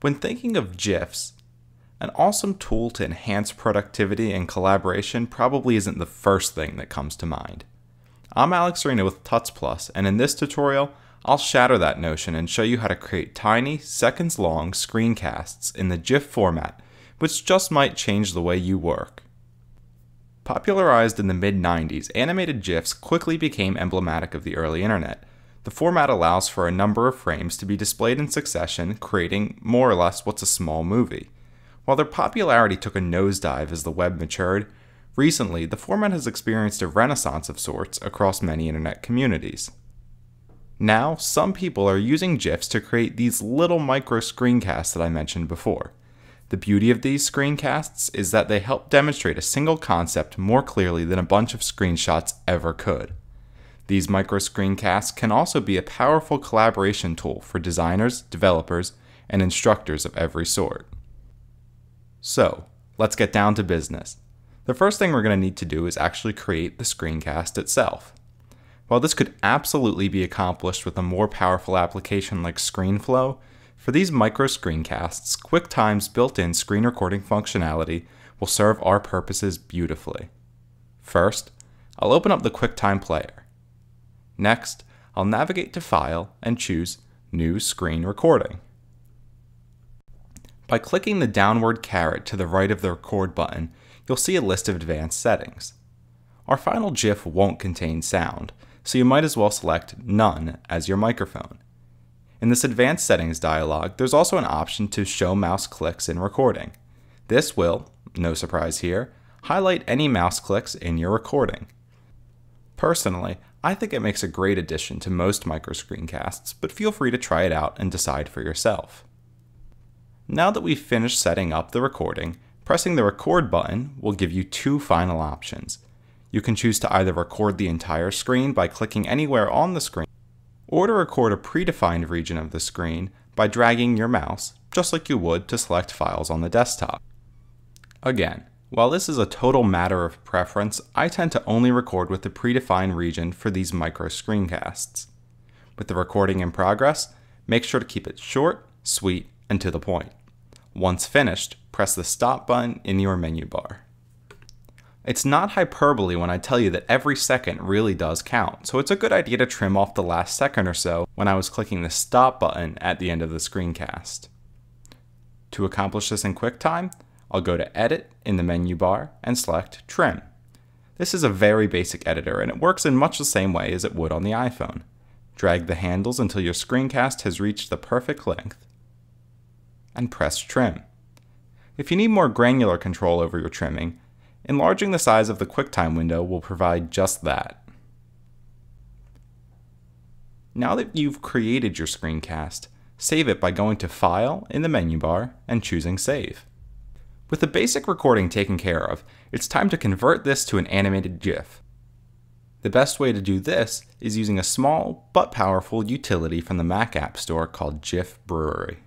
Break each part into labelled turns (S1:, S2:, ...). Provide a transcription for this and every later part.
S1: When thinking of GIFs, an awesome tool to enhance productivity and collaboration probably isn't the first thing that comes to mind. I'm Alex Arena with Tuts Plus, and in this tutorial, I'll shatter that notion and show you how to create tiny, seconds-long screencasts in the GIF format, which just might change the way you work. Popularized in the mid-90s, animated GIFs quickly became emblematic of the early internet. The format allows for a number of frames to be displayed in succession, creating more or less what's a small movie. While their popularity took a nosedive as the web matured, recently the format has experienced a renaissance of sorts across many internet communities. Now, some people are using GIFs to create these little micro-screencasts that I mentioned before. The beauty of these screencasts is that they help demonstrate a single concept more clearly than a bunch of screenshots ever could. These micro-screencasts can also be a powerful collaboration tool for designers, developers, and instructors of every sort. So, let's get down to business. The first thing we're going to need to do is actually create the screencast itself. While this could absolutely be accomplished with a more powerful application like ScreenFlow, for these micro-screencasts, QuickTime's built-in screen recording functionality will serve our purposes beautifully. First, I'll open up the QuickTime Player. Next, I'll navigate to File and choose New Screen Recording. By clicking the downward caret to the right of the Record button, you'll see a list of advanced settings. Our final GIF won't contain sound, so you might as well select None as your microphone. In this Advanced Settings dialog, there's also an option to show mouse clicks in recording. This will, no surprise here, highlight any mouse clicks in your recording. Personally, I think it makes a great addition to most micro-screencasts, but feel free to try it out and decide for yourself. Now that we've finished setting up the recording, pressing the Record button will give you two final options. You can choose to either record the entire screen by clicking anywhere on the screen, or to record a predefined region of the screen by dragging your mouse, just like you would to select files on the desktop. Again, while this is a total matter of preference, I tend to only record with the predefined region for these micro-screencasts. With the recording in progress, make sure to keep it short, sweet, and to the point. Once finished, press the Stop button in your menu bar. It's not hyperbole when I tell you that every second really does count, so it's a good idea to trim off the last second or so when I was clicking the Stop button at the end of the screencast. To accomplish this in QuickTime, I'll go to Edit in the menu bar and select Trim. This is a very basic editor and it works in much the same way as it would on the iPhone. Drag the handles until your screencast has reached the perfect length and press Trim. If you need more granular control over your trimming, enlarging the size of the QuickTime window will provide just that. Now that you've created your screencast, save it by going to File in the menu bar and choosing Save. With the basic recording taken care of, it's time to convert this to an animated GIF. The best way to do this is using a small but powerful utility from the Mac App Store called GIF Brewery.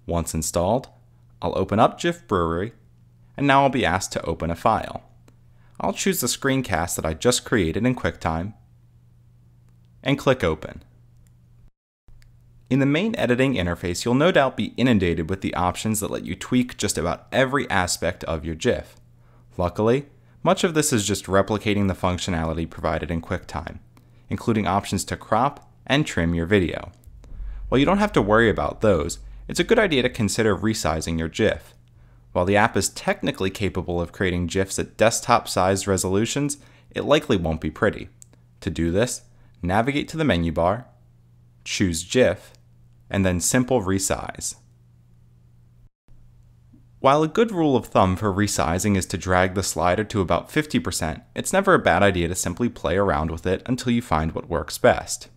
S1: Once installed, I'll open up GIF Brewery, and now I'll be asked to open a file. I'll choose the screencast that I just created in QuickTime and click Open. In the main editing interface, you'll no doubt be inundated with the options that let you tweak just about every aspect of your GIF. Luckily, much of this is just replicating the functionality provided in QuickTime, including options to crop and trim your video. While you don't have to worry about those, it's a good idea to consider resizing your GIF. While the app is technically capable of creating GIFs at desktop-sized resolutions, it likely won't be pretty. To do this, navigate to the menu bar, choose GIF, and then Simple Resize. While a good rule of thumb for resizing is to drag the slider to about 50%, it's never a bad idea to simply play around with it until you find what works best.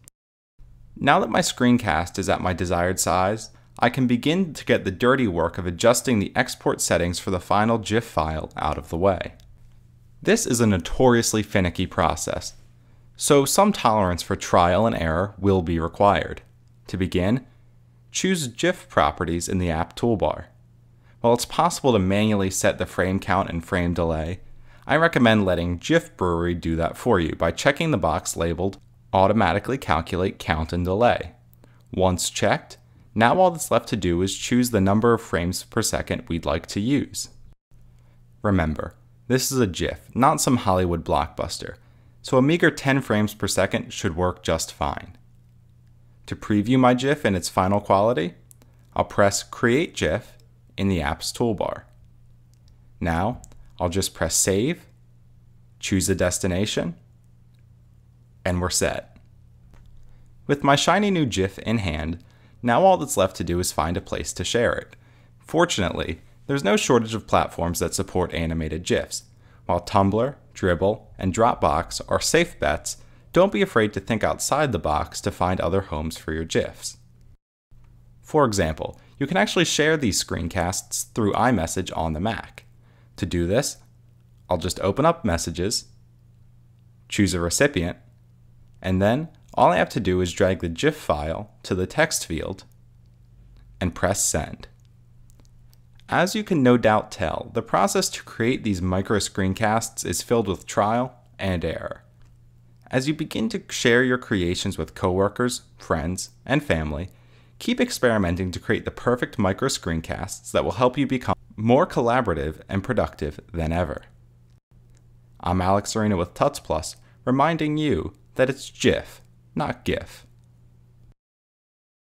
S1: Now that my screencast is at my desired size, I can begin to get the dirty work of adjusting the export settings for the final GIF file out of the way. This is a notoriously finicky process, so some tolerance for trial and error will be required. To begin, choose GIF properties in the app toolbar. While it's possible to manually set the frame count and frame delay, I recommend letting GIF Brewery do that for you by checking the box labeled Automatically Calculate Count and Delay. Once checked, Now all that's left to do is choose the number of frames per second we'd like to use. Remember, this is a GIF, not some Hollywood blockbuster, so a meager 10 frames per second should work just fine. To preview my GIF in its final quality, I'll press Create GIF in the app's toolbar. Now, I'll just press Save, choose a destination, and we're set. With my shiny new GIF in hand, now all that's left to do is find a place to share it. Fortunately, there's no shortage of platforms that support animated GIFs. While Tumblr, Dribbble, and Dropbox are safe bets, don't be afraid to think outside the box to find other homes for your GIFs. For example, you can actually share these screencasts through iMessage on the Mac. To do this, I'll just open up Messages, choose a recipient, and then all I have to do is drag the GIF file to the text field and press Send. As you can no doubt tell, the process to create these micro-screencasts is filled with trial and error. As you begin to share your creations with coworkers, friends, and family, keep experimenting to create the perfect micro-screencasts that will help you become more collaborative and productive than ever. I'm Alex Arena with Tuts Plus, reminding you that it's GIF, not GIF.